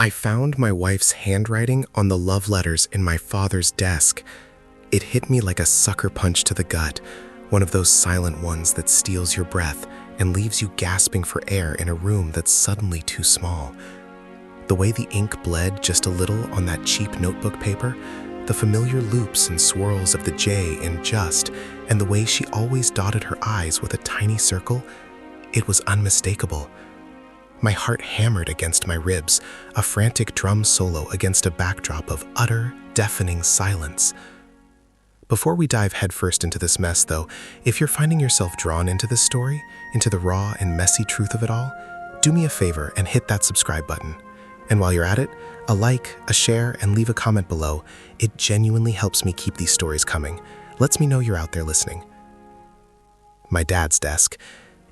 I found my wife's handwriting on the love letters in my father's desk. It hit me like a sucker punch to the gut, one of those silent ones that steals your breath and leaves you gasping for air in a room that's suddenly too small. The way the ink bled just a little on that cheap notebook paper, the familiar loops and swirls of the J in just, and the way she always dotted her I's with a tiny circle, it was unmistakable. My heart hammered against my ribs, a frantic drum solo against a backdrop of utter, deafening silence. Before we dive headfirst into this mess, though, if you're finding yourself drawn into this story, into the raw and messy truth of it all, do me a favor and hit that subscribe button. And while you're at it, a like, a share, and leave a comment below. It genuinely helps me keep these stories coming. Lets me know you're out there listening. My dad's desk.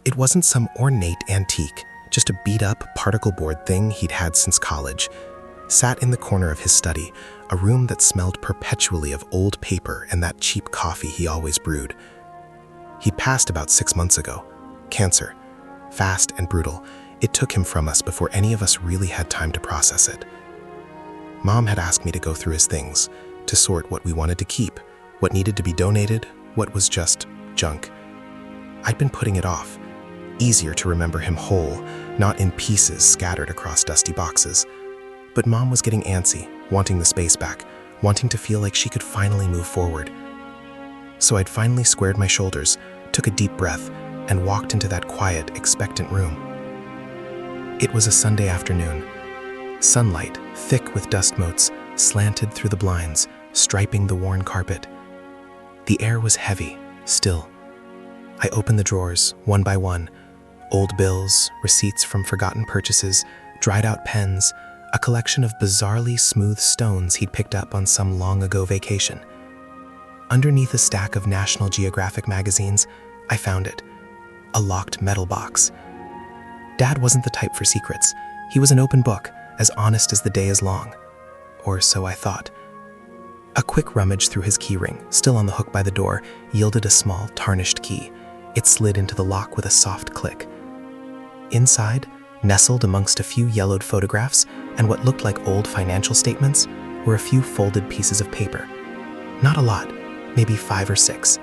It wasn't some ornate antique, just a beat-up particle board thing he'd had since college. Sat in the corner of his study, a room that smelled perpetually of old paper and that cheap coffee he always brewed. He passed about 6 months ago. Cancer. Fast and brutal. It took him from us before any of us really had time to process it. Mom had asked me to go through his things, to sort what we wanted to keep, what needed to be donated, what was just junk. I'd been putting it off. Easier to remember him whole, not in pieces scattered across dusty boxes. But Mom was getting antsy, wanting the space back, wanting to feel like she could finally move forward. So I'd finally squared my shoulders, took a deep breath, and walked into that quiet, expectant room. It was a Sunday afternoon. Sunlight, thick with dust motes, slanted through the blinds, striping the worn carpet. The air was heavy, still. I opened the drawers, one by one. Old bills, receipts from forgotten purchases, dried-out pens, a collection of bizarrely smooth stones he'd picked up on some long-ago vacation. Underneath a stack of National Geographic magazines, I found it. A locked metal box. Dad wasn't the type for secrets. He was an open book, as honest as the day is long. Or so I thought. A quick rummage through his keyring, still on the hook by the door, yielded a small, tarnished key. It slid into the lock with a soft click. Inside, nestled amongst a few yellowed photographs and what looked like old financial statements, were a few folded pieces of paper. Not a lot, maybe 5 or 6.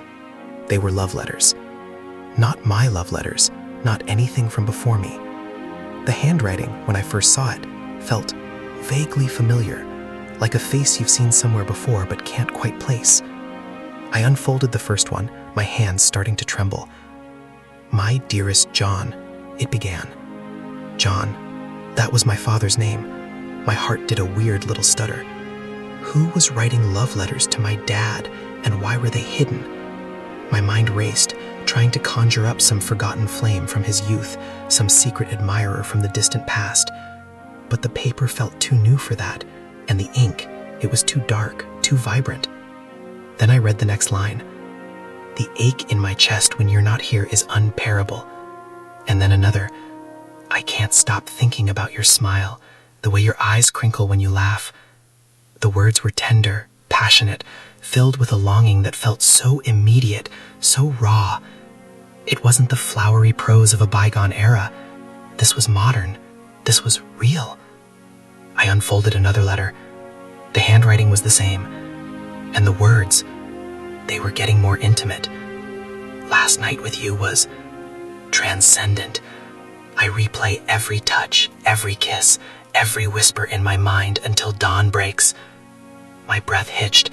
They were love letters. Not my love letters, not anything from before me. The handwriting, when I first saw it, felt vaguely familiar, like a face you've seen somewhere before but can't quite place. I unfolded the first one, my hands starting to tremble. "My dearest John," it began. John, that was my father's name. My heart did a weird little stutter. Who was writing love letters to my dad, and why were they hidden? My mind raced, trying to conjure up some forgotten flame from his youth, some secret admirer from the distant past. But the paper felt too new for that, and the ink, it was too dark, too vibrant. Then I read the next line. "The ache in my chest when you're not here is unbearable." And then another. "I can't stop thinking about your smile, the way your eyes crinkle when you laugh." The words were tender, passionate, filled with a longing that felt so immediate, so raw. It wasn't the flowery prose of a bygone era. This was modern. This was real. I unfolded another letter. The handwriting was the same. And the words, they were getting more intimate. "Last night with you was transcendent. I replay every touch, every kiss, every whisper in my mind until dawn breaks." My breath hitched.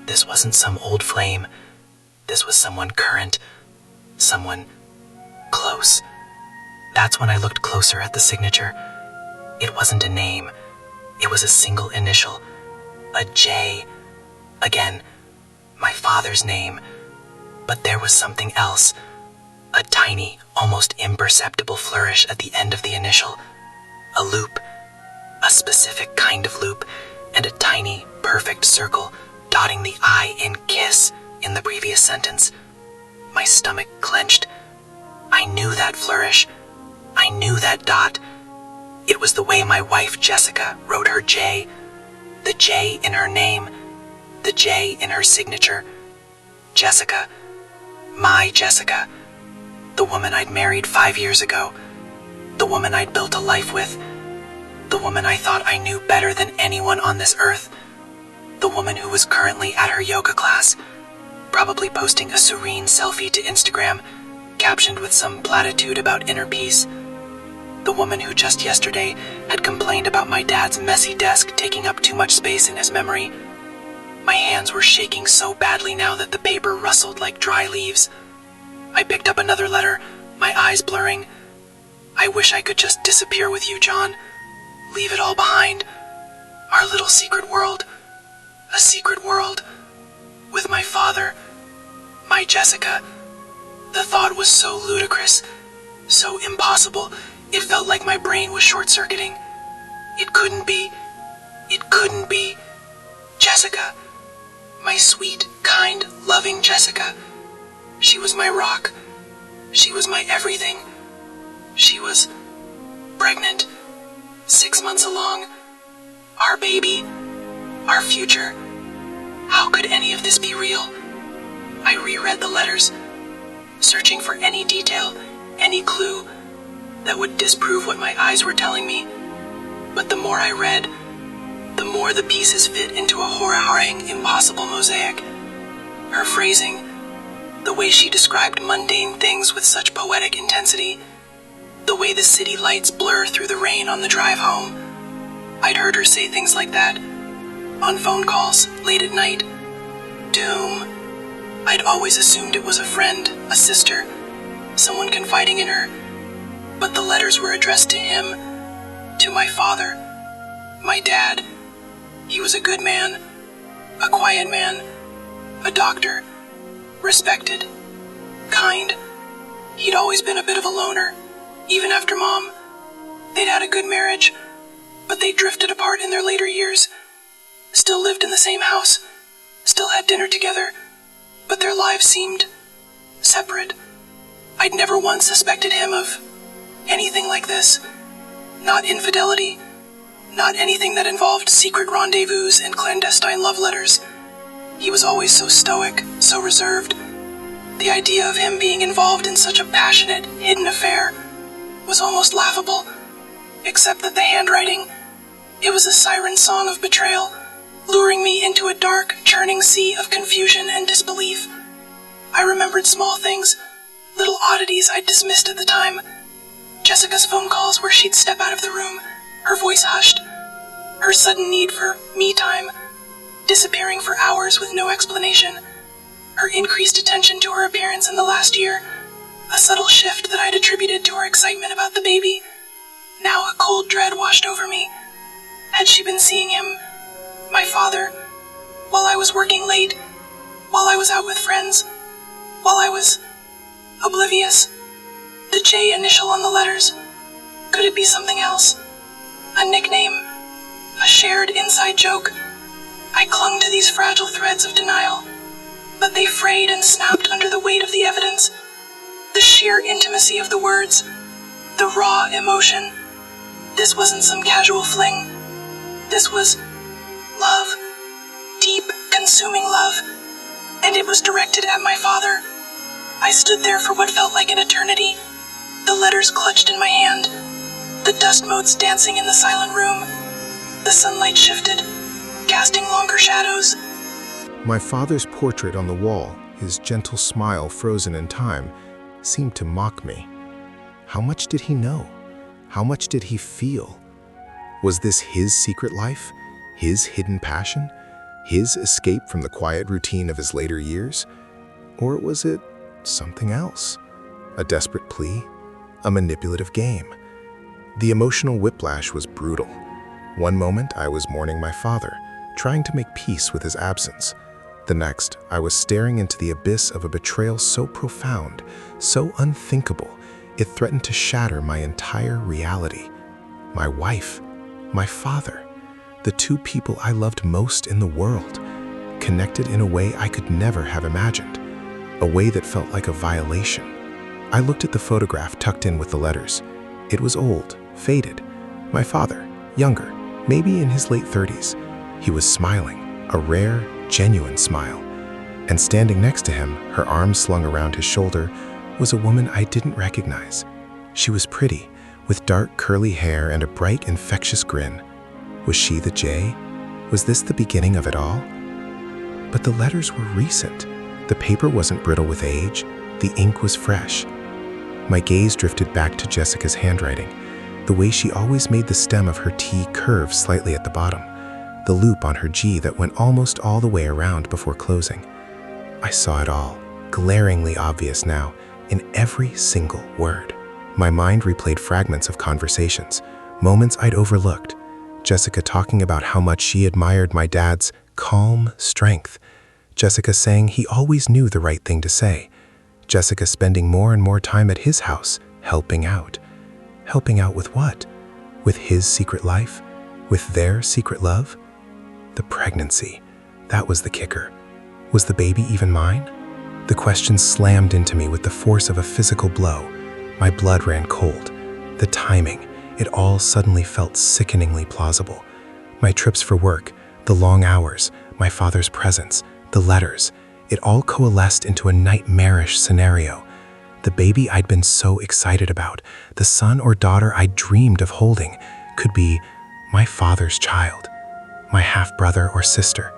This wasn't some old flame. This was someone current, someone close. That's when I looked closer at the signature. It wasn't a name. It was a single initial, a J. Again, my father's name. But there was something else. A tiny, almost imperceptible flourish at the end of the initial. A loop. A specific kind of loop. And a tiny, perfect circle dotting the I in kiss in the previous sentence. My stomach clenched. I knew that flourish. I knew that dot. It was the way my wife Jessica wrote her J. The J in her name. The J in her signature. Jessica. My Jessica. The woman I'd married 5 years ago. The woman I'd built a life with. The woman I thought I knew better than anyone on this earth. The woman who was currently at her yoga class, probably posting a serene selfie to Instagram, captioned with some platitude about inner peace. The woman who just yesterday had complained about my dad's messy desk taking up too much space in his memory. My hands were shaking so badly now that the paper rustled like dry leaves. I picked up another letter, my eyes blurring. I wish I could just disappear with you, John. Leave it all behind. Our little secret world. A secret world. With my father. My Jessica. The thought was so ludicrous, so impossible, it felt like my brain was short-circuiting. It couldn't be. It couldn't be. Jessica. My sweet, kind, loving Jessica. She was my rock. She was my everything. She was pregnant, 6 months along. Our baby. Our future. How could any of this be real? I reread the letters, searching for any detail, any clue that would disprove what my eyes were telling me. But the more I read, the more the pieces fit into a horrifying, impossible mosaic. Her phrasing, the way she described mundane things with such poetic intensity, the way the city lights blur through the rain on the drive home. I'd heard her say things like that on phone calls late at night. Doom. I'd always assumed it was a friend, a sister, someone confiding in her. But the letters were addressed to him, to my father, my dad. He was a good man, a quiet man, a doctor, respected, kind. He'd always been a bit of a loner, even after Mom. They'd had a good marriage, but they drifted apart in their later years. Still lived in the same house, still had dinner together, but their lives seemed separate. I'd never once suspected him of anything like this. Not infidelity, not anything that involved secret rendezvous and clandestine love letters. He was always so stoic, so reserved. The idea of him being involved in such a passionate, hidden affair was almost laughable, except that the handwriting, it was a siren song of betrayal, luring me into a dark, churning sea of confusion and disbelief. I remembered small things, little oddities I'd dismissed at the time. Jessica's phone calls where she'd step out of the room, her voice hushed, her sudden need for me time, disappearing for hours with no explanation, her increased attention to her appearance in the last year, a subtle shift that I'd attributed to her excitement about the baby. Now a cold dread washed over me. Had she been seeing him, my father, while I was working late, while I was out with friends, while I was oblivious? The J initial on the letters. Could it be something else? A nickname? A shared inside joke? I clung to these fragile threads of denial, but they frayed and snapped under the weight of the evidence. The sheer intimacy of the words, the raw emotion. This wasn't some casual fling. This was love, deep, consuming love, and it was directed at my father. I stood there for what felt like an eternity, the letters clutched in my hand, the dust motes dancing in the silent room. The sunlight shifted, casting longer shadows. My father's portrait on the wall, his gentle smile frozen in time, seemed to mock me. How much did he know? How much did he feel? Was this his secret life? His hidden passion? His escape from the quiet routine of his later years? Or was it something else? A desperate plea? A manipulative game? The emotional whiplash was brutal. One moment I was mourning my father, trying to make peace with his absence. The next, I was staring into the abyss of a betrayal so profound, so unthinkable, it threatened to shatter my entire reality. My wife, my father, the two people I loved most in the world, connected in a way I could never have imagined, a way that felt like a violation. I looked at the photograph tucked in with the letters. It was old, faded. My father, younger, maybe in his late 30s. He was smiling, a rare, genuine smile. And standing next to him, her arms slung around his shoulder, was a woman I didn't recognize. She was pretty, with dark curly hair and a bright, infectious grin. Was she the J? Was this the beginning of it all? But the letters were recent. The paper wasn't brittle with age. The ink was fresh. My gaze drifted back to Jessica's handwriting, the way she always made the stem of her T curve slightly at the bottom, the loop on her G that went almost all the way around before closing. I saw it all, glaringly obvious now, in every single word. My mind replayed fragments of conversations, moments I'd overlooked. Jessica talking about how much she admired my dad's calm strength. Jessica saying he always knew the right thing to say. Jessica spending more and more time at his house, helping out. Helping out with what? With his secret life? With their secret love? The pregnancy. That was the kicker. Was the baby even mine? The question slammed into me with the force of a physical blow. My blood ran cold. The timing, it all suddenly felt sickeningly plausible. My trips for work, the long hours, my father's presence, the letters, it all coalesced into a nightmarish scenario. The baby I'd been so excited about, the son or daughter I'd dreamed of holding, could be my father's child, my half-brother or sister.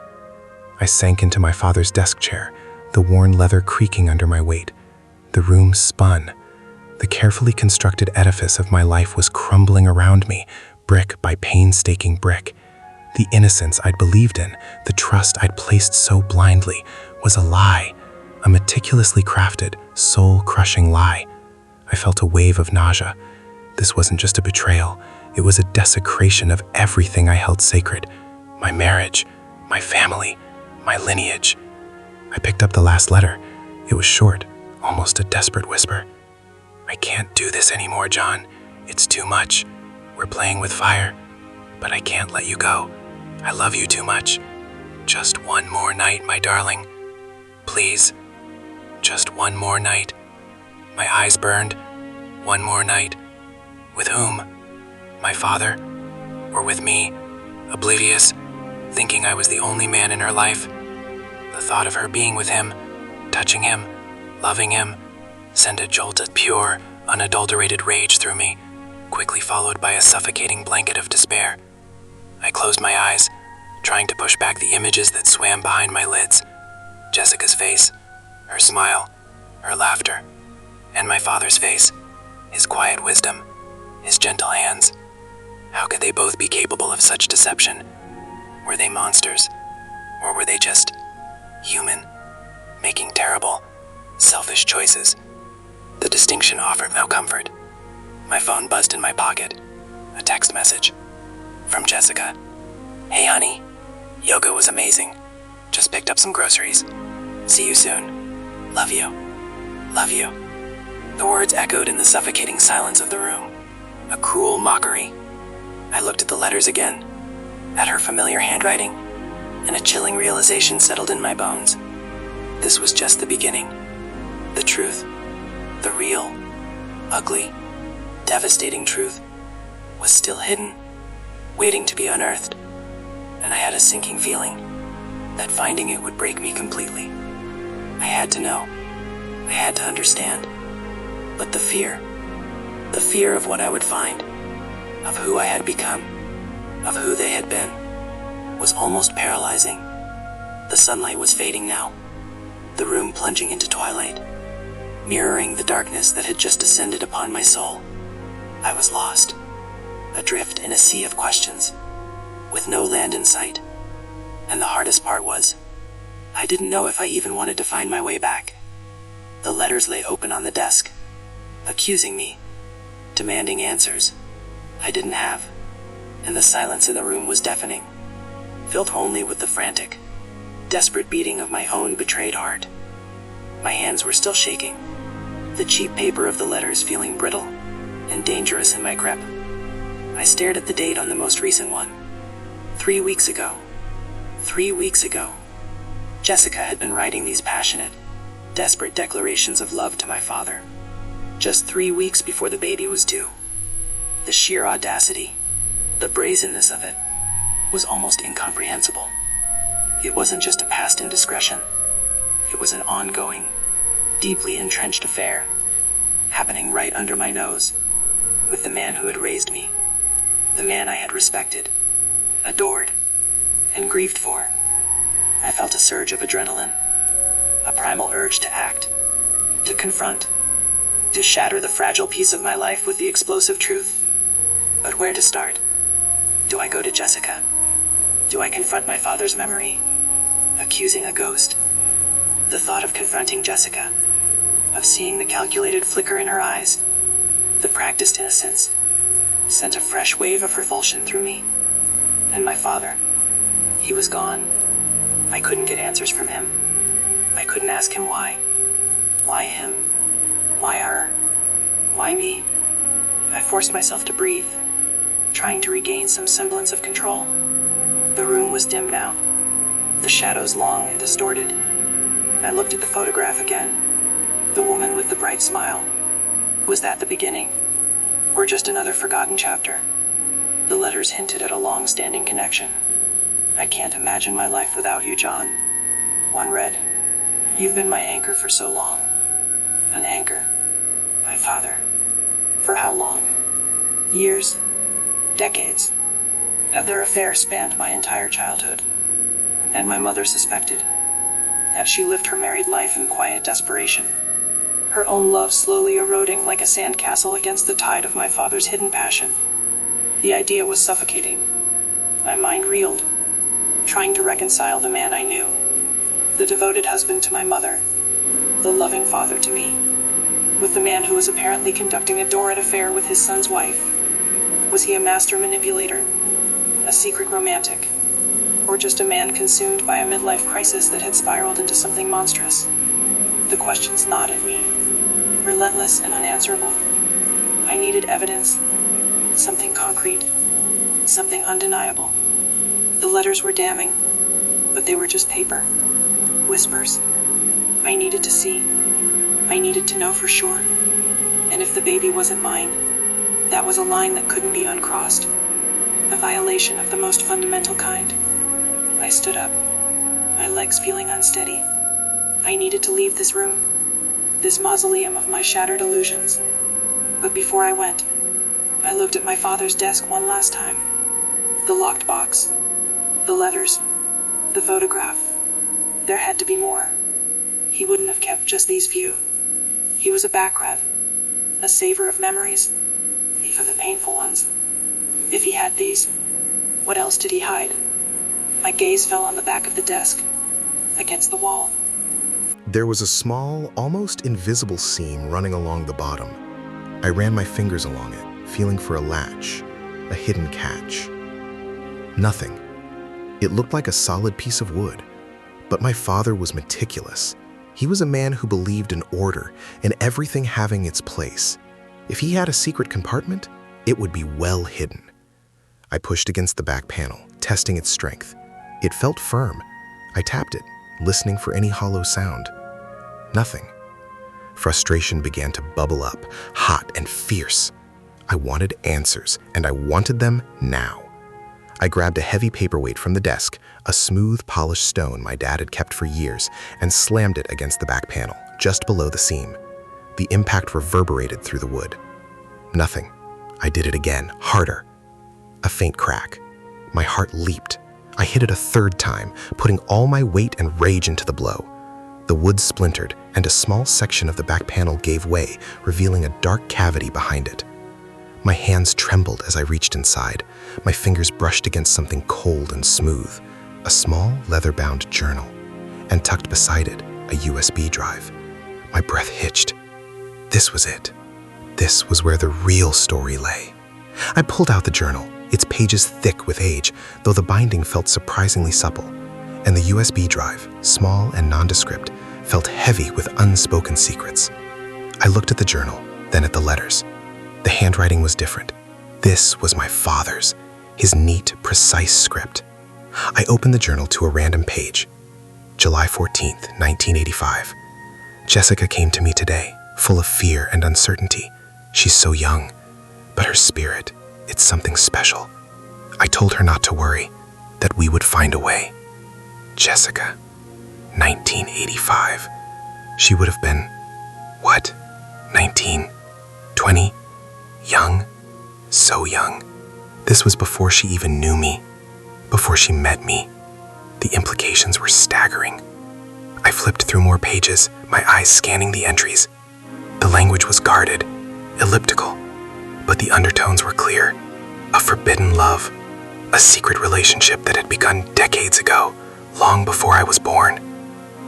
I sank into my father's desk chair, the worn leather creaking under my weight. The room spun. The carefully constructed edifice of my life was crumbling around me, brick by painstaking brick. The innocence I'd believed in, the trust I'd placed so blindly, was a lie, a meticulously crafted, soul-crushing lie. I felt a wave of nausea. This wasn't just a betrayal, it was a desecration of everything I held sacred. My marriage, my family, my lineage. I picked up the last letter. It was short, almost a desperate whisper. I can't do this anymore, John. It's too much. We're playing with fire, but I can't let you go. I love you too much. Just one more night, my darling. Please, just one more night. My eyes burned. One more night. With whom? My father? Or with me, oblivious, thinking I was the only man in her life? The thought of her being with him, touching him, loving him, sent a jolt of pure, unadulterated rage through me, quickly followed by a suffocating blanket of despair. I closed my eyes, trying to push back the images that swam behind my lids. Jessica's face, her smile, her laughter, and my father's face, his quiet wisdom, his gentle hands. How could they both be capable of such deception? Were they monsters, or were they just human, making terrible, selfish choices? The distinction offered no comfort. My phone buzzed in my pocket. A text message from Jessica. Hey honey, yoga was amazing. Just picked up some groceries. See you soon. Love you. Love you. The words echoed in the suffocating silence of the room. A cruel mockery. I looked at the letters again, at her familiar handwriting, and a chilling realization settled in my bones. This was just the beginning. The truth, the real, ugly, devastating truth, was still hidden, waiting to be unearthed, and I had a sinking feeling that finding it would break me completely. I had to know. I had to understand. But the fear of what I would find, of who I had become, of who they had been, was almost paralyzing. The sunlight was fading now, the room plunging into twilight, mirroring the darkness that had just descended upon my soul. I was lost, adrift in a sea of questions, with no land in sight. And the hardest part was, I didn't know if I even wanted to find my way back. The letters lay open on the desk, accusing me, demanding answers I didn't have, and the silence in the room was deafening, filled only with the frantic, desperate beating of my own betrayed heart. My hands were still shaking, the cheap paper of the letters feeling brittle and dangerous in my grip. I stared at the date on the most recent one. 3 weeks ago. 3 weeks ago. Jessica had been writing these passionate, desperate declarations of love to my father, just 3 weeks before the baby was due. The sheer audacity, the brazenness of it, was almost incomprehensible. It wasn't just a past indiscretion. It was an ongoing, deeply entrenched affair, happening right under my nose, with the man who had raised me, the man I had respected, adored, and grieved for. I felt a surge of adrenaline, a primal urge to act, to confront, to shatter the fragile piece of my life with the explosive truth. But where to start? Do I go to Jessica? Do I confront my father's memory, accusing a ghost? The thought of confronting Jessica, of seeing the calculated flicker in her eyes, the practiced innocence, sent a fresh wave of revulsion through me. And my father, he was gone. I couldn't get answers from him. I couldn't ask him why. Why him? Why her? Why me? I forced myself to breathe, trying to regain some semblance of control. The room was dim now, the shadows long and distorted. I looked at the photograph again. The woman with the bright smile. Was that the beginning? Or just another forgotten chapter? The letters hinted at a long-standing connection. I can't imagine my life without you, John. One read, "You've been my anchor for so long." An anchor. My father. For how long? Years? Decades? Their affair spanned my entire childhood. And my mother suspected that she lived her married life in quiet desperation, her own love slowly eroding like a sandcastle against the tide of my father's hidden passion. The idea was suffocating. My mind reeled, trying to reconcile the man I knew, the devoted husband to my mother, the loving father to me, with the man who was apparently conducting a torrid affair with his son's wife. Was he a master manipulator, a secret romantic, or just a man consumed by a midlife crisis that had spiraled into something monstrous? The questions gnawed at me, relentless and unanswerable. I needed evidence, something concrete, something undeniable. The letters were damning, but they were just paper, whispers. I needed to see. I needed to know for sure. And if the baby wasn't mine, that was a line that couldn't be uncrossed, a violation of the most fundamental kind. I stood up, my legs feeling unsteady. I needed to leave this room, this mausoleum of my shattered illusions. But before I went, I looked at my father's desk one last time. The locked box, the letters, the photograph. There had to be more. He wouldn't have kept just these few. He was a backrub, a saver of memories, even the painful ones. If he had these, what else did he hide? My gaze fell on the back of the desk, against the wall. There was a small, almost invisible seam running along the bottom. I ran my fingers along it, feeling for a latch, a hidden catch. Nothing. It looked like a solid piece of wood. But my father was meticulous. He was a man who believed in order and everything having its place. If he had a secret compartment, it would be well hidden. I pushed against the back panel, testing its strength. It felt firm. I tapped it, listening for any hollow sound. Nothing. Frustration began to bubble up, hot and fierce. I wanted answers, and I wanted them now. I grabbed a heavy paperweight from the desk, a smooth, polished stone my dad had kept for years, and slammed it against the back panel, just below the seam. The impact reverberated through the wood. Nothing. I did it again, harder. A faint crack. My heart leaped. I hit it a third time, putting all my weight and rage into the blow. The wood splintered, and a small section of the back panel gave way, revealing a dark cavity behind it. My hands trembled as I reached inside. My fingers brushed against something cold and smooth, a small leather-bound journal, and tucked beside it, a USB drive. My breath hitched. This was it. This was where the real story lay. I pulled out the journal, its pages thick with age, though the binding felt surprisingly supple, and the USB drive, small and nondescript, felt heavy with unspoken secrets. I looked at the journal, then at the letters. The handwriting was different. This was my father's, his neat, precise script. I opened the journal to a random page. July 14th, 1985. Jessica came to me today, full of fear and uncertainty. She's so young, but her spirit, it's something special. I told her not to worry, that we would find a way. Jessica, 1985. She would have been, what, 19, 20, young? So young. This was before she even knew me, before she met me. The implications were staggering. I flipped through more pages, my eyes scanning the entries. The language was guarded, elliptical, but the undertones were clear. A forbidden love, a secret relationship that had begun decades ago, long before I was born.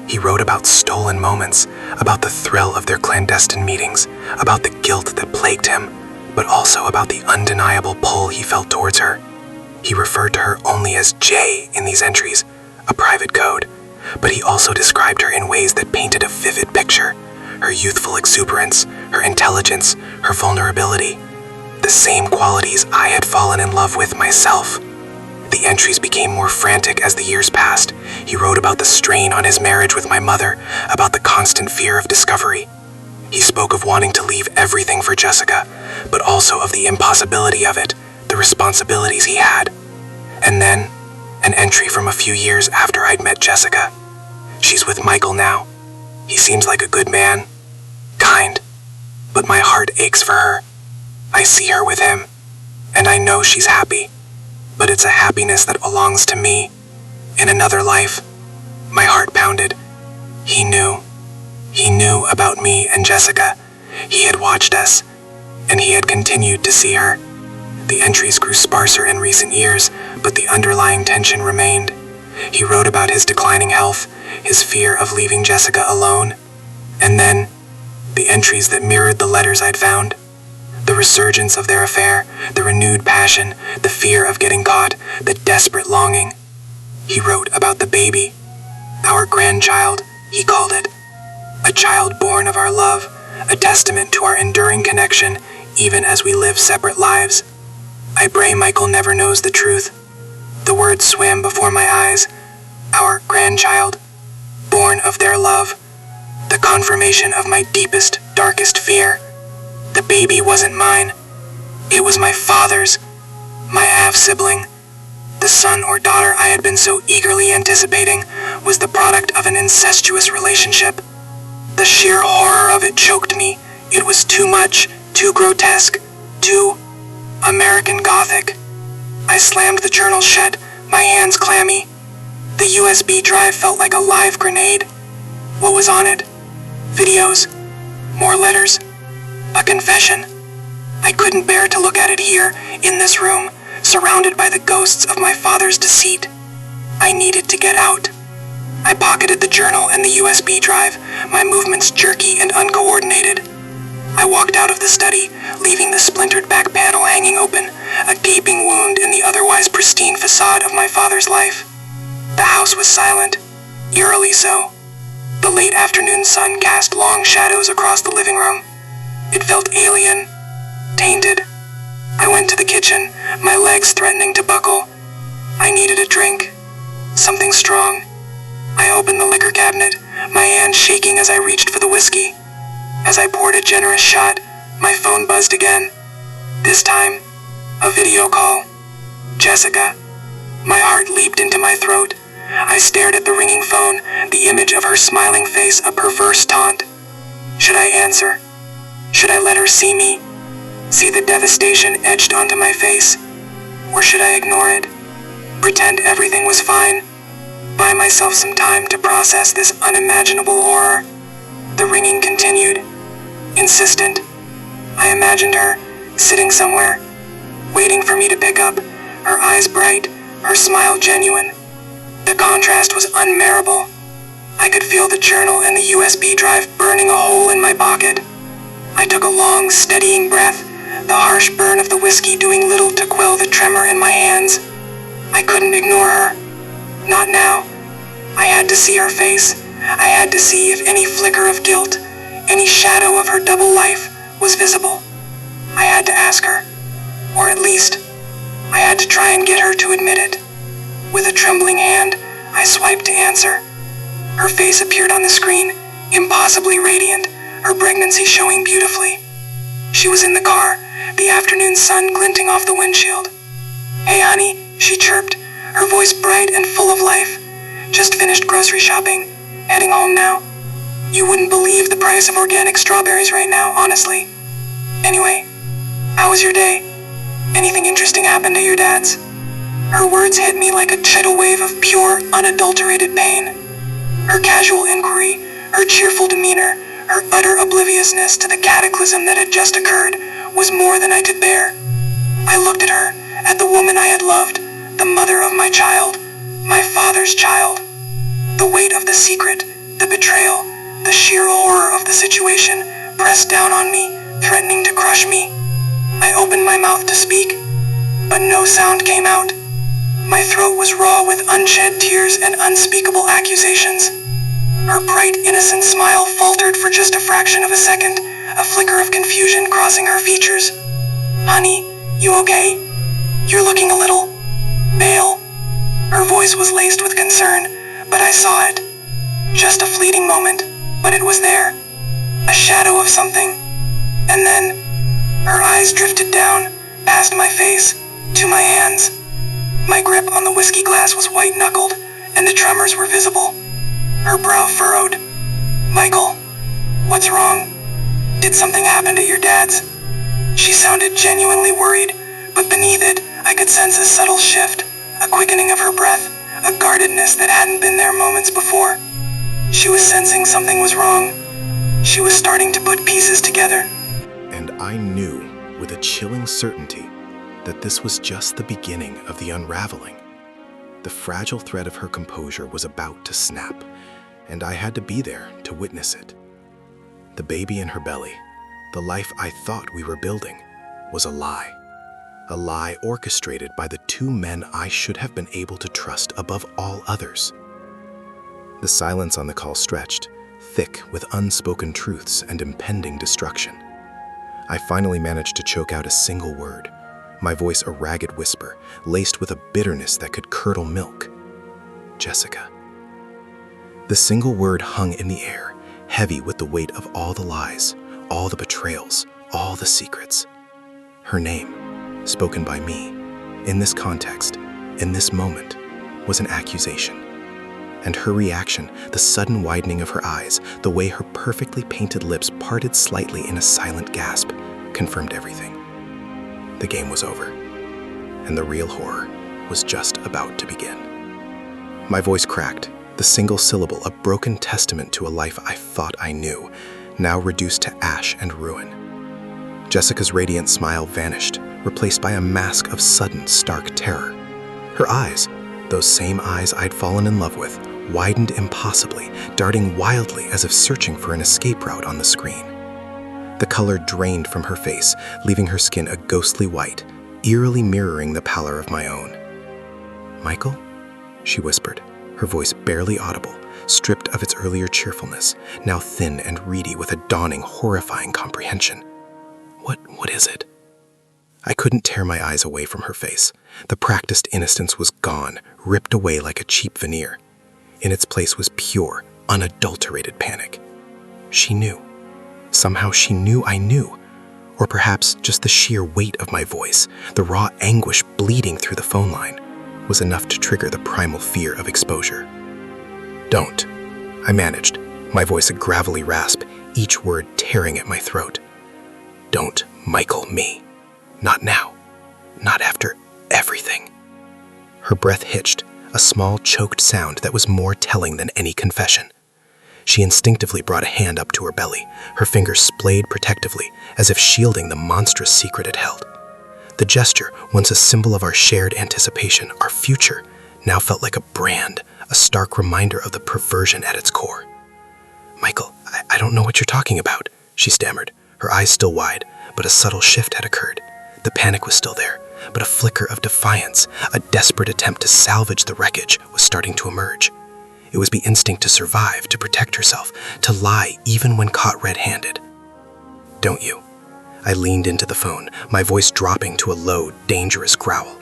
He wrote about stolen moments, about the thrill of their clandestine meetings, about the guilt that plagued him, but also about the undeniable pull he felt towards her. He referred to her only as J in these entries, a private code, but he also described her in ways that painted a vivid picture. Her youthful exuberance, her intelligence, her vulnerability, the same qualities I had fallen in love with myself. The entries became more frantic as the years passed. He wrote about the strain on his marriage with my mother, about the constant fear of discovery. He spoke of wanting to leave everything for Jessica, but also of the impossibility of it, the responsibilities he had. And then, an entry from a few years after I'd met Jessica. She's with Michael now. He seems like a good man, kind, but my heart aches for her. I see her with him, and I know she's happy, but it's a happiness that belongs to me. In another life, my heart pounded. He knew about me and Jessica. He had watched us, and he had continued to see her. The entries grew sparser in recent years, but the underlying tension remained. He wrote about his declining health, his fear of leaving Jessica alone, and then the entries that mirrored the letters I'd found. The resurgence of their affair, the renewed passion, the fear of getting caught, the desperate longing. He wrote about the baby, our grandchild, he called it. A child born of our love, a testament to our enduring connection, even as we live separate lives. I pray Michael never knows the truth. The words swam before my eyes. Our grandchild, born of their love. The confirmation of my deepest, darkest fear. The baby wasn't mine. It was my father's, my half-sibling. The son or daughter I had been so eagerly anticipating was the product of an incestuous relationship. The sheer horror of it choked me. It was too much, too grotesque, too American Gothic. I slammed the journal shut, my hands clammy. The USB drive felt like a live grenade. What was on it? Videos. More letters. A confession. I couldn't bear to look at it here, in this room, surrounded by the ghosts of my father's deceit. I needed to get out. I pocketed the journal and the USB drive, my movements jerky and uncoordinated. I walked out of the study, leaving the splintered back panel hanging open, a gaping wound in the otherwise pristine facade of my father's life. The house was silent, eerily so. The late afternoon sun cast long shadows across the living room. It felt alien, tainted. I went to the kitchen, my legs threatening to buckle. I needed a drink, something strong. I opened the liquor cabinet, my hand shaking as I reached for the whiskey. As I poured a generous shot, my phone buzzed again. This time, a video call. Jessica. My heart leaped into my throat. I stared at the ringing phone, the image of her smiling face a perverse taunt. Should I answer? Should I let her see me? See the devastation etched onto my face? Or should I ignore it? Pretend everything was fine? Buy myself some time to process this unimaginable horror? The ringing continued. Insistent. I imagined her, sitting somewhere, waiting for me to pick up, her eyes bright, her smile genuine. The contrast was unbearable. I could feel the journal and the USB drive burning a hole in my pocket. I took a long, steadying breath, the harsh burn of the whiskey doing little to quell the tremor in my hands. I couldn't ignore her. Not now. I had to see her face. I had to see if any flicker of guilt, any shadow of her double life, was visible. I had to ask her, or at least, I had to try and get her to admit it. With a trembling hand, I swiped to answer. Her face appeared on the screen, impossibly radiant, her pregnancy showing beautifully. She was in the car, the afternoon sun glinting off the windshield. "Hey honey," she chirped, her voice bright and full of life. "Just finished grocery shopping. Heading home now. You wouldn't believe the price of organic strawberries right now, honestly. Anyway, how was your day? Anything interesting happened at your dad's? Her words hit me like a tidal wave of pure, unadulterated pain. Her casual inquiry, her cheerful demeanor, her utter obliviousness to the cataclysm that had just occurred was more than I could bear. I looked at her, at the woman I had loved, the mother of my child, my father's child. The weight of the secret, the betrayal, the sheer horror of the situation pressed down on me, threatening to crush me. I opened my mouth to speak, but no sound came out. My throat was raw with unshed tears and unspeakable accusations. Her bright, innocent smile faltered for just a fraction of a second, a flicker of confusion crossing her features. "Honey, you okay? You're looking a little pale." Her voice was laced with concern, but I saw it. Just a fleeting moment, but it was there. A shadow of something. And then, her eyes drifted down, past my face, to my hands. My grip on the whiskey glass was white-knuckled, and the tremors were visible. Her brow furrowed. "Michael, what's wrong? Did something happen to your dad's?" She sounded genuinely worried, but beneath it, I could sense a subtle shift, a quickening of her breath, a guardedness that hadn't been there moments before. She was sensing something was wrong. She was starting to put pieces together. And I knew, with a chilling certainty, that this was just the beginning of the unraveling. The fragile thread of her composure was about to snap, and I had to be there to witness it. The baby in her belly, the life I thought we were building, was a lie orchestrated by the two men I should have been able to trust above all others. The silence on the call stretched, thick with unspoken truths and impending destruction. I finally managed to choke out a single word, my voice a ragged whisper, laced with a bitterness that could curdle milk. "Jessica." The single word hung in the air, heavy with the weight of all the lies, all the betrayals, all the secrets. Her name, spoken by me, in this context, in this moment, was an accusation. And her reaction, the sudden widening of her eyes, the way her perfectly painted lips parted slightly in a silent gasp, confirmed everything. The game was over, and the real horror was just about to begin. My voice cracked, the single syllable a broken testament to a life I thought I knew, now reduced to ash and ruin. Jessica's radiant smile vanished, replaced by a mask of sudden, stark terror. Her eyes, those same eyes I'd fallen in love with, widened impossibly, darting wildly as if searching for an escape route on the screen. The color drained from her face, leaving her skin a ghostly white, eerily mirroring the pallor of my own. "Michael?" she whispered, her voice barely audible, stripped of its earlier cheerfulness, now thin and reedy with a dawning, horrifying comprehension. What is it?" I couldn't tear my eyes away from her face. The practiced innocence was gone, ripped away like a cheap veneer. In its place was pure, unadulterated panic. She knew. Somehow she knew I knew. Or perhaps just the sheer weight of my voice, the raw anguish bleeding through the phone line, was enough to trigger the primal fear of exposure. "Don't," I managed, my voice a gravelly rasp, each word tearing at my throat. "Don't Michael me. Not now. Not after everything." Her breath hitched, a small choked sound that was more telling than any confession. She instinctively brought a hand up to her belly, her fingers splayed protectively, as if shielding the monstrous secret it held. The gesture, once a symbol of our shared anticipation, our future, now felt like a brand, a stark reminder of the perversion at its core. "Michael, I don't know what you're talking about," she stammered, her eyes still wide, but a subtle shift had occurred. The panic was still there, but a flicker of defiance, a desperate attempt to salvage the wreckage, was starting to emerge. It was the instinct to survive, to protect herself, to lie even when caught red-handed. "Don't you?" I leaned into the phone, my voice dropping to a low, dangerous growl.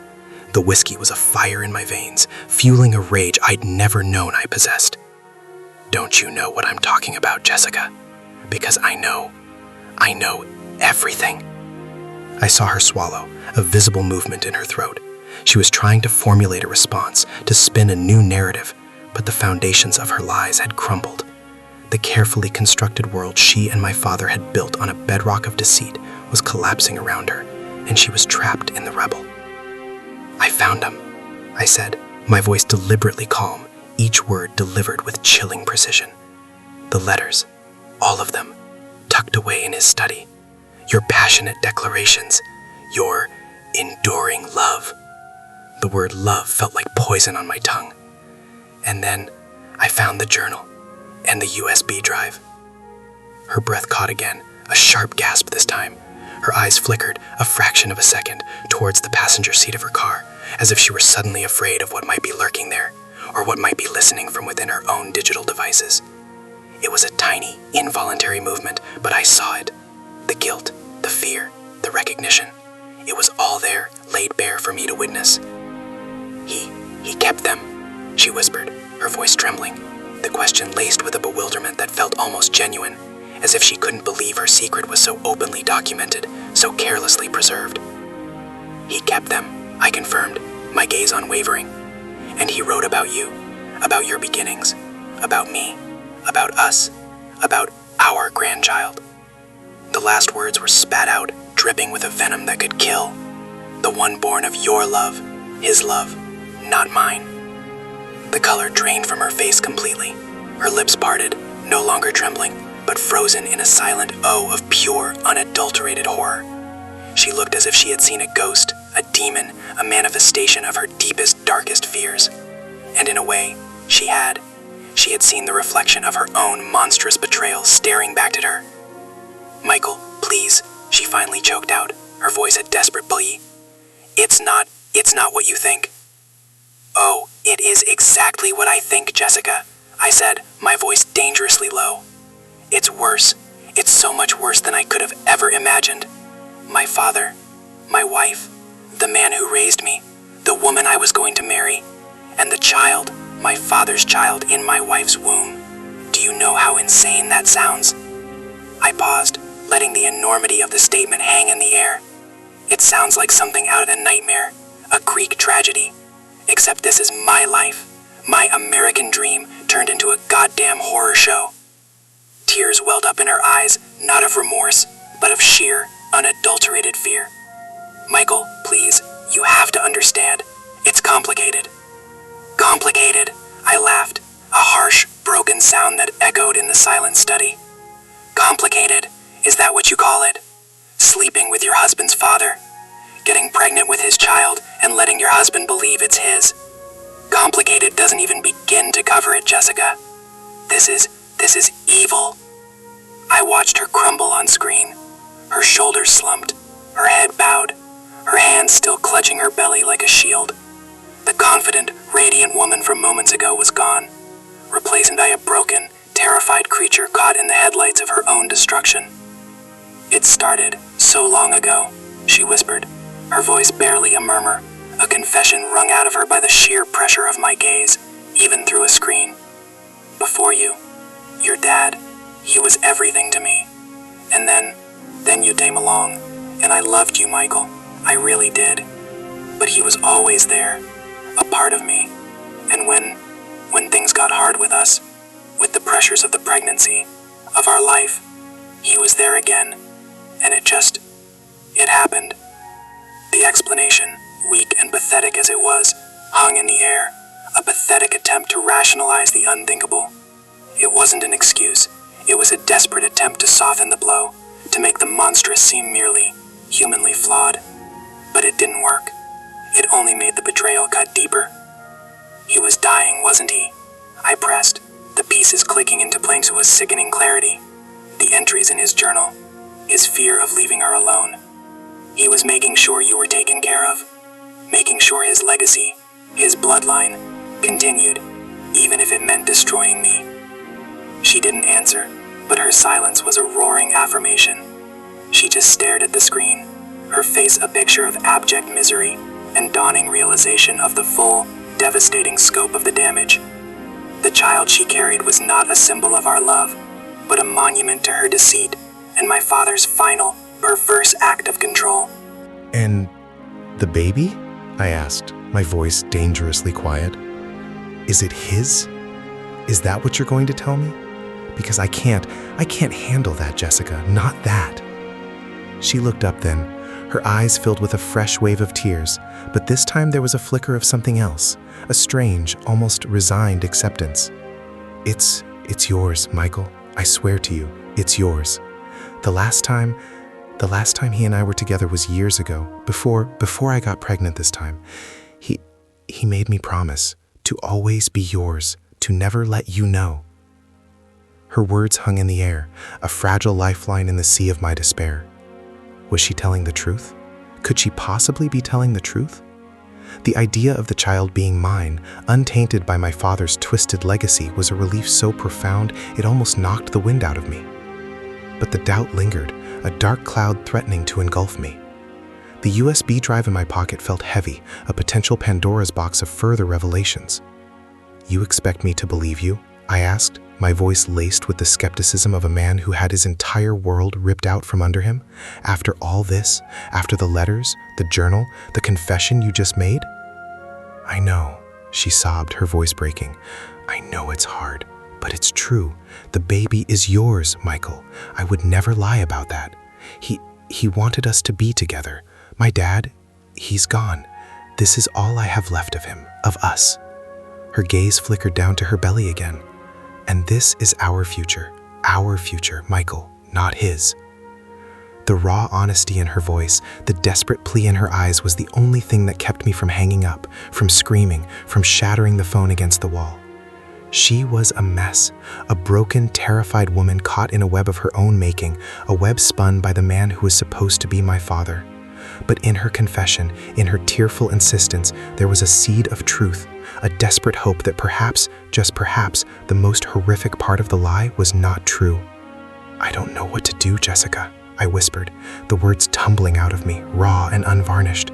The whiskey was a fire in my veins, fueling a rage I'd never known I possessed. "Don't you know what I'm talking about, Jessica? Because I know everything." I saw her swallow, a visible movement in her throat. She was trying to formulate a response, to spin a new narrative, but the foundations of her lies had crumbled. The carefully constructed world she and my father had built on a bedrock of deceit was collapsing around her, and she was trapped in the rubble. "I found him," I said, my voice deliberately calm, each word delivered with chilling precision. "The letters, all of them, tucked away in his study. Your passionate declarations, your enduring love." The word love felt like poison on my tongue. "And then I found the journal and the USB drive." Her breath caught again, a sharp gasp this time. Her eyes flickered a fraction of a second towards the passenger seat of her car, as if she were suddenly afraid of what might be lurking there, or what might be listening from within her own digital devices. It was a tiny, involuntary movement, but I saw it. The guilt, the fear, the recognition. It was all there, laid bare for me to witness. He kept them," she whispered, her voice trembling, the question laced with a bewilderment that felt almost genuine, as if she couldn't believe her secret was so openly documented, so carelessly preserved. "He kept them," I confirmed, my gaze unwavering. "And he wrote about you, about your beginnings, about me, about us, about our grandchild." The last words were spat out, dripping with a venom that could kill. "The one born of your love, his love, not mine." The color drained from her face completely, her lips parted, no longer trembling, but frozen in a silent O of pure, unadulterated horror. She looked as if she had seen a ghost, a demon, a manifestation of her deepest, darkest fears. And in a way, she had. She had seen the reflection of her own monstrous betrayal staring back at her. "Michael, please," she finally choked out, her voice a desperate plea. It's not what you think." "Oh, it is exactly what I think, Jessica," I said, my voice dangerously low. "It's worse. It's so much worse than I could have ever imagined. My father, my wife, the man who raised me, the woman I was going to marry, and the child, my father's child in my wife's womb. Do you know how insane that sounds?" I paused, letting the enormity of the statement hang in the air. "It sounds like something out of a nightmare, a Greek tragedy. Except this is my life, my American dream turned into a goddamn horror show." Tears welled up in her eyes, not of remorse, but of sheer, unadulterated fear. "Michael, please, you have to understand. It's complicated." "Complicated?" I laughed, a harsh, broken sound that echoed in the silent study. "Complicated? Is that what you call it? Sleeping with your husband's father? Getting pregnant with his child and letting your husband believe it's his? Complicated doesn't even begin to cover it, Jessica. This is evil." I watched her crumble on screen, her shoulders slumped, her head bowed, her hands still clutching her belly like a shield. The confident, radiant woman from moments ago was gone, replaced by a broken, terrified creature caught in the headlights of her own destruction. "It started so long ago," she whispered, her voice barely a murmur, a confession wrung out of her by the sheer pressure of my gaze, even through a screen. "Before you, your dad, he was everything to me. And then you came along, and I loved you, Michael. I really did. But he was always there, a part of me. And when things got hard with us, with the pressures of the pregnancy, of our life, he was there again, and it happened." The explanation, weak and pathetic as it was, hung in the air, a pathetic attempt to rationalize the unthinkable. It wasn't an excuse. It was a desperate attempt to soften the blow, to make the monstrous seem merely humanly flawed. But it didn't work. It only made the betrayal cut deeper. "He was dying, wasn't he?" I pressed, the pieces clicking into place with sickening clarity. The entries in his journal, his fear of leaving her alone. He was making sure you were taken care of, making sure his legacy, his bloodline, continued, even if it meant destroying me. She didn't answer, but her silence was a roaring affirmation. She just stared at the screen, her face a picture of abject misery and dawning realization of the full, devastating scope of the damage. The child she carried was not a symbol of our love, but a monument to her deceit and my father's final, perverse act of control. "And the baby?" I asked, my voice dangerously quiet. "Is it his? Is that what you're going to tell me? Because I can't handle that, Jessica, not that." She looked up then, Her eyes filled with a fresh wave of tears, but this time there was a flicker of something else, a strange, almost resigned acceptance. It's yours, Michael. I swear to you, it's yours. The last time he and I were together was years ago, before I got pregnant this time. He made me promise to always be yours, to never let you know. Her words hung in the air, a fragile lifeline in the sea of my despair. Was she telling the truth? Could she possibly be telling the truth? The idea of the child being mine, untainted by my father's twisted legacy, was a relief so profound it almost knocked the wind out of me. But the doubt lingered, a dark cloud threatening to engulf me. The USB drive in my pocket felt heavy, a potential Pandora's box of further revelations. "You expect me to believe you?" I asked, my voice laced with the skepticism of a man who had his entire world ripped out from under him. "After all this, after the letters, the journal, the confession you just made?" "I know," she sobbed, her voice breaking. "I know it's hard, but it's true. The baby is yours, Michael. I would never lie about that. He wanted us to be together. My dad, he's gone. This is all I have left of him, of us." Her gaze flickered down to her belly again. "And this is our future, Michael, not his." The raw honesty in her voice, the desperate plea in her eyes was the only thing that kept me from hanging up, from screaming, from shattering the phone against the wall. She was a mess, a broken, terrified woman caught in a web of her own making, a web spun by the man who was supposed to be my father. But in her confession, in her tearful insistence, there was a seed of truth, a desperate hope that perhaps, just perhaps, the most horrific part of the lie was not true. "I don't know what to do, Jessica," I whispered, the words tumbling out of me, raw and unvarnished.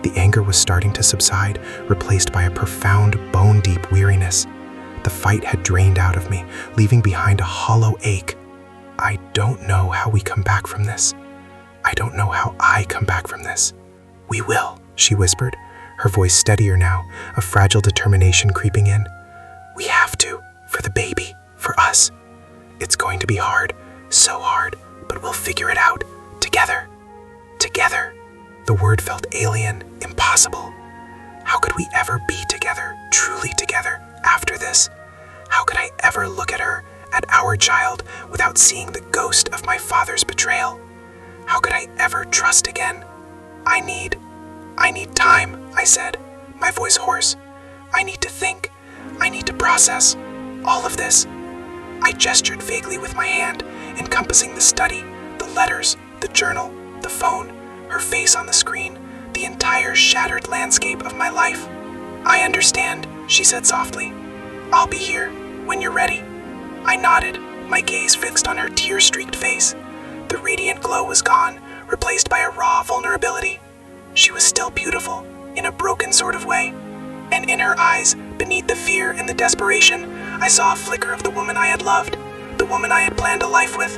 The anger was starting to subside, replaced by a profound, bone-deep weariness. The fight had drained out of me, leaving behind a hollow ache. "I don't know how we come back from this. I don't know how I come back from this." "We will," she whispered, her voice steadier now, a fragile determination creeping in. "We have to, for the baby, for us. It's going to be hard, so hard, but we'll figure it out, together. Together." The word felt alien, impossible. How could we ever be together, truly together, after this? How could I ever look at her, at our child, without seeing the ghost of my father's betrayal? How could I ever trust again? I need time," I said, my voice hoarse. "I need to think. I need to process all of this." I gestured vaguely with my hand, encompassing the study, the letters, the journal, the phone, her face on the screen, the entire shattered landscape of my life. "I understand," she said softly. "I'll be here when you're ready." I nodded, my gaze fixed on her tear-streaked face. The radiant glow was gone, replaced by a raw vulnerability. She was still beautiful, in a broken sort of way. And in her eyes, beneath the fear and the desperation, I saw a flicker of the woman I had loved, the woman I had planned a life with.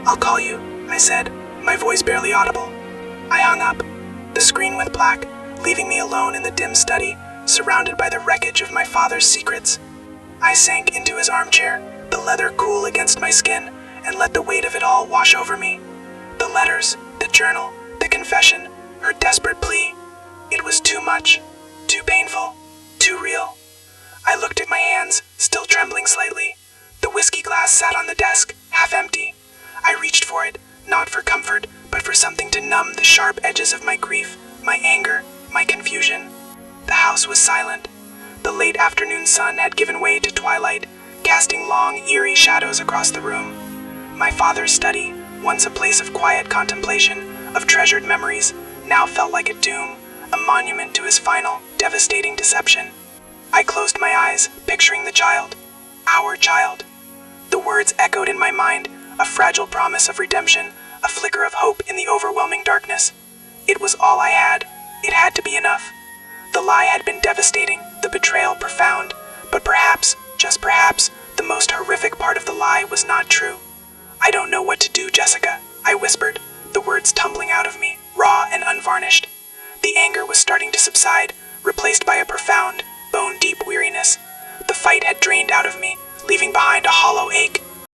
"I'll call you," I said, my voice barely audible. I hung up. The screen went black, leaving me alone in the dim study, surrounded by the wreckage of my father's secrets. I sank into his armchair, the leather cool against my skin, and let the weight of it all wash over me. The letters, the journal, the confession, her desperate plea. It was too much, too painful, too real. I looked at my hands, still trembling slightly. The whiskey glass sat on the desk, half empty. I reached for it, not for comfort, but for something to numb the sharp edges of my grief, my anger, my confusion. The house was silent. The late afternoon sun had given way to twilight, casting long, eerie shadows across the room. My father's study, once a place of quiet contemplation, of treasured memories, now felt like a tomb, a monument to his final, devastating deception. I closed my eyes, picturing the child. Our child. The words echoed in my mind, a fragile promise of redemption, a flicker of hope in the overwhelming darkness. It was all I had. It had to be enough. The lie had been devastating, the betrayal profound, but perhaps, just perhaps, the most horrific part of the lie was not true. "I don't know what to do, Jessica," I whispered, the words tumbling out of me, raw and unvarnished. The anger was starting to subside, replaced by a profound, bone-deep weariness. The fight had drained out of me, leaving behind a hollow ache,